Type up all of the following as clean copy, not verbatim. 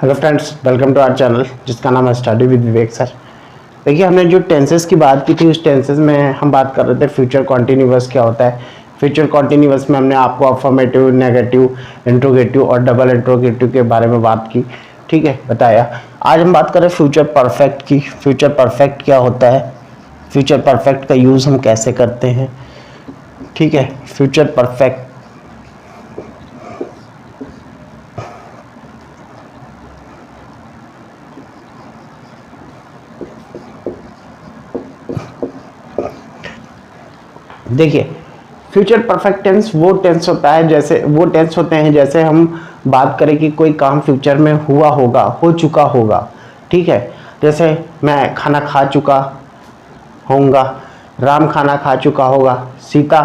Hello friends, welcome to our channel जिसका नाम है स्टडी विद विवेक सर। देखिए, हमने जो टेंसेस की बात की थी उस टेंसेस में हम बात कर रहे थे फ्यूचर कॉन्टिन्यूअस क्या होता है। फ्यूचर कॉन्टिन्यूअस में हमने आपको अफर्मेटिव, नेगेटिव, इंट्रोगेटिव और डबल इंट्रोगेटिव के बारे में बात की, ठीक है, बताया। आज हम बात कर रहे हैं फ्यूचर परफेक्ट की। फ्यूचर परफेक्ट क्या होता है, फ्यूचर परफेक्ट का यूज़ हम कैसे करते हैं, ठीक है। फ्यूचर परफेक्ट देखिए, फ्यूचर परफेक्ट टेंस वो टेंस होता है, जैसे वो टेंस होते हैं जैसे हम बात करें कि कोई काम फ्यूचर में हुआ होगा, हो चुका होगा, ठीक है। जैसे मैं खाना खा चुका होऊंगा, राम खाना खा चुका होगा, सीता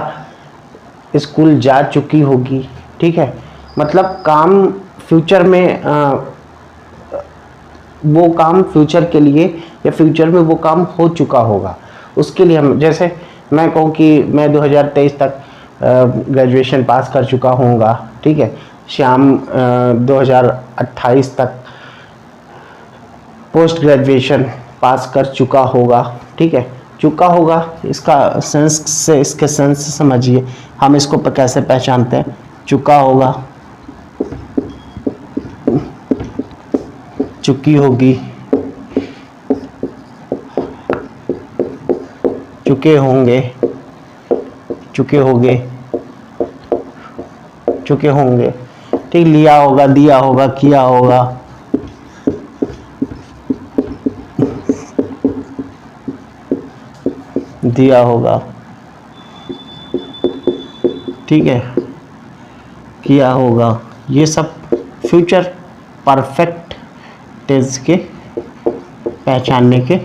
स्कूल जा चुकी होगी, ठीक है। मतलब काम फ्यूचर में वो काम फ्यूचर के लिए या फ्यूचर में वो काम हो चुका होगा, उसके लिए हम, जैसे मैं कहूँ कि मैं 2023 तक ग्रेजुएशन पास कर चुका होऊंगा, ठीक है। श्याम 2028 तक पोस्ट ग्रेजुएशन पास कर चुका होगा, ठीक है। चुका होगा, इसका सेंस से, इसके सेंस से समझिए हम इसको कैसे पहचानते हैं। चुका होगा, चुकी होगी, चुके होंगे, चुके होंगे, चुके होंगे, ठीक। लिया होगा, दिया होगा, किया होगा, दिया होगा, ठीक है, किया होगा। ये सब फ्यूचर परफेक्ट टेंस के पहचानने के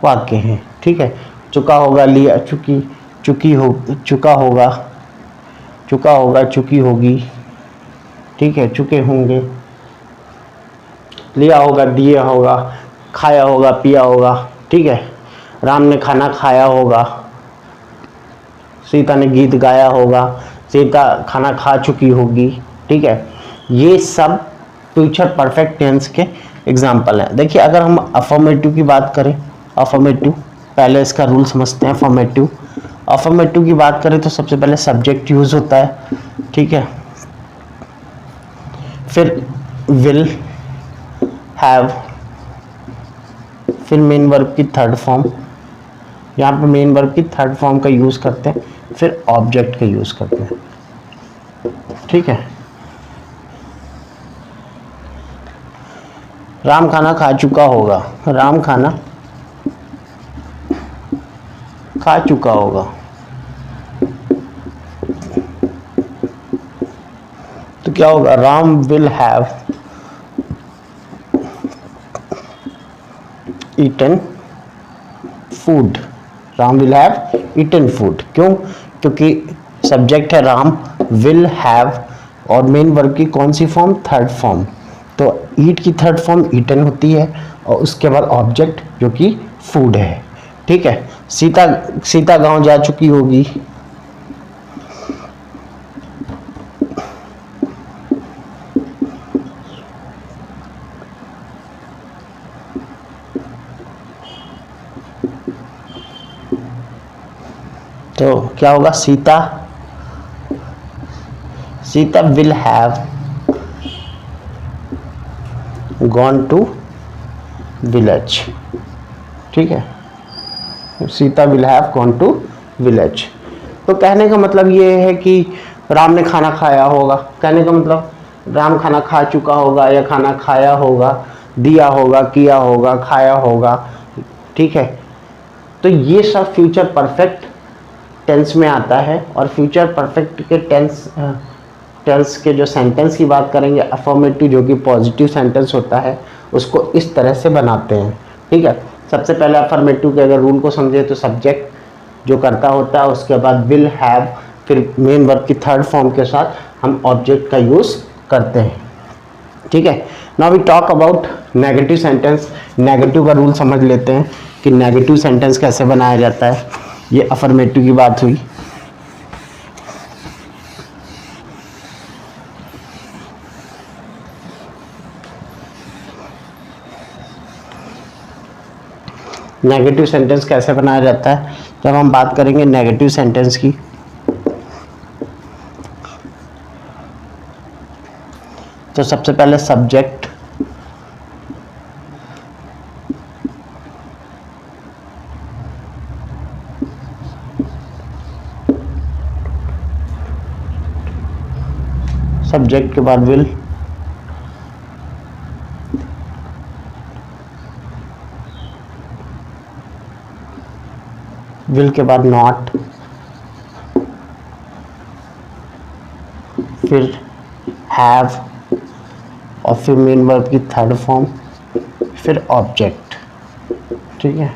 वाक्य हैं, ठीक है। चुका होगा, लिया, चुकी, चुकी हो, चुका होगा, चुका होगा, चुकी होगी, ठीक है, चुके होंगे, लिया होगा, दिया होगा, खाया होगा, पिया होगा, ठीक है। राम ने खाना खाया होगा, सीता ने गीत गाया होगा, सीता खाना खा चुकी होगी, ठीक है। ये सब फ्यूचर परफेक्ट टेंस के एग्जाम्पल हैं। देखिए, अगर हम अफर्मेटिव की बात करें, अफर्मेटिव, पहले इसका रूल समझते हैं। अफर्मेटिव, अफर्मेटिव की बात करें तो सबसे पहले सब्जेक्ट यूज होता है, ठीक है। फिर विल, हैव, फिर मेन वर्ब की थर्ड फॉर्म, यहाँ पे मेन वर्ब की थर्ड फॉर्म का यूज करते हैं, फिर ऑब्जेक्ट का यूज करते हैं, ठीक है। राम खाना खा चुका होगा, राम खाना खा चुका होगा, तो क्या होगा, Ram will have eaten food, Ram will have eaten food. क्यों? क्योंकि सब्जेक्ट है राम, विल हैव, और मेन वर्ब की कौन सी फॉर्म, थर्ड फॉर्म। तो ईट की थर्ड फॉर्म ईटन होती है, और उसके बाद ऑब्जेक्ट जो कि फूड है, ठीक है। सीता, सीता गांव जा चुकी होगी, तो क्या होगा, Sita, Sita will have gone to village, ठीक है। Sita will have gone to village. तो कहने का मतलब ये है कि राम ने खाना खाया होगा, कहने का मतलब राम खाना खा चुका होगा या खाना खाया होगा, दिया होगा, किया होगा, खाया होगा, ठीक है। तो ये सब फ्यूचर परफेक्ट टेंस में आता है। और फ्यूचर परफेक्ट के टेंस के जो सेंटेंस की बात करेंगे, अफर्मेटिव जो कि पॉजिटिव सेंटेंस होता है, उसको इस तरह से बनाते हैं, ठीक है। सबसे पहले अफर्मेटिव के अगर रूल को समझे तो सब्जेक्ट जो करता होता है, उसके बाद विल हैव, फिर मेन वर्ब की थर्ड फॉर्म के साथ हम ऑब्जेक्ट का यूज करते हैं, ठीक है। Now we talk about negative sentence. Negative का रूल समझ लेते हैं कि नेगेटिव सेंटेंस कैसे बनाया जाता है। ये अफर्मेटिव की बात हुई। नेगेटिव सेंटेंस कैसे बनाया जाता है, जब हम बात करेंगे नेगेटिव सेंटेंस की, तो सबसे पहले सब्जेक्ट, सब्जेक्ट के बाद विल, विल के बाद नॉट, फिर हैव, और फिर मेन वर्ब की थर्ड फॉर्म, फिर ऑब्जेक्ट। ठीक है,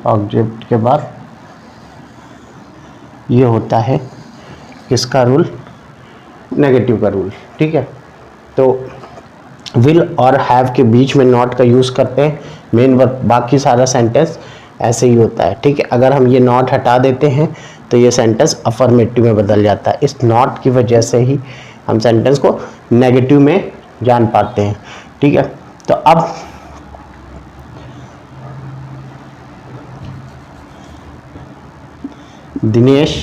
ऑब्जेक्ट के बाद ये होता है किसका रूल, नेगेटिव का रूल। ठीक है, तो विल और हैव के बीच में नॉट का यूज़ करते हैं मेन वर्ब, बाकी सारा सेंटेंस ऐसे ही होता है। ठीक है, अगर हम ये नॉट हटा देते हैं तो ये सेंटेंस अफर्मेटिव में बदल जाता है। इस नॉट की वजह से ही हम सेंटेंस को नेगेटिव में जान पाते हैं। ठीक है, तो अब दिनेश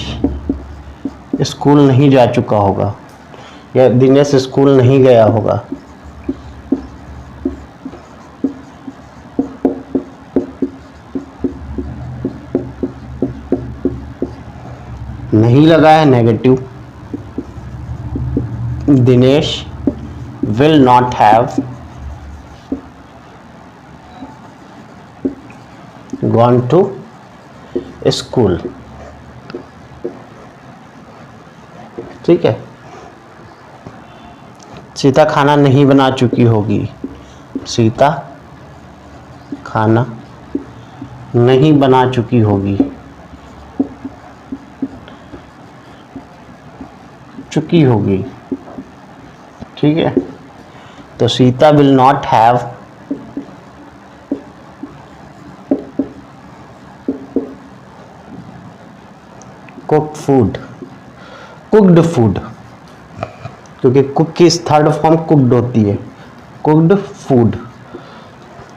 स्कूल नहीं जा चुका होगा, या दिनेश स्कूल नहीं गया होगा। नहीं लगा है negative, Dinesh will not have gone to school. ठीक है, सीता खाना नहीं बना चुकी होगी, सीता खाना नहीं बना चुकी होगी, चुकी होगी। ठीक है, तो Sita will not have cooked food, cooked food, क्योंकि कुक की थर्ड फॉर्म कुक्ड होती है, कुक्ड फूड।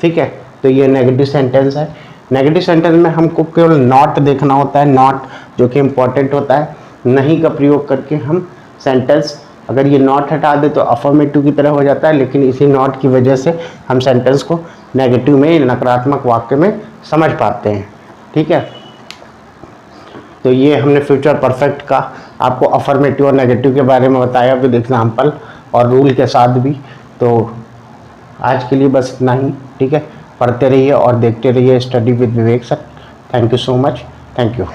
ठीक है, तो ये नेगेटिव सेंटेंस है। नेगेटिव सेंटेंस में हमको केवल नॉट देखना होता है, नॉट जो कि इम्पोर्टेंट होता है। नहीं का प्रयोग करके हम सेंटेंस, अगर ये नॉट हटा दे तो अफर्मेटिव की तरह हो जाता है, लेकिन इसी नॉट की वजह से हम सेंटेंस को नेगेटिव में, नकारात्मक वाक्य में समझ पाते हैं। ठीक है, तो ये हमने फ्यूचर परफेक्ट का आपको अफर्मेटिव और नेगेटिव के बारे में बताया विद एग्जाम्पल और रूल के साथ भी। तो आज के लिए बस इतना ही। ठीक है, पढ़ते रहिए और देखते रहिए study with Vivek sir. Thank you so much, thank you.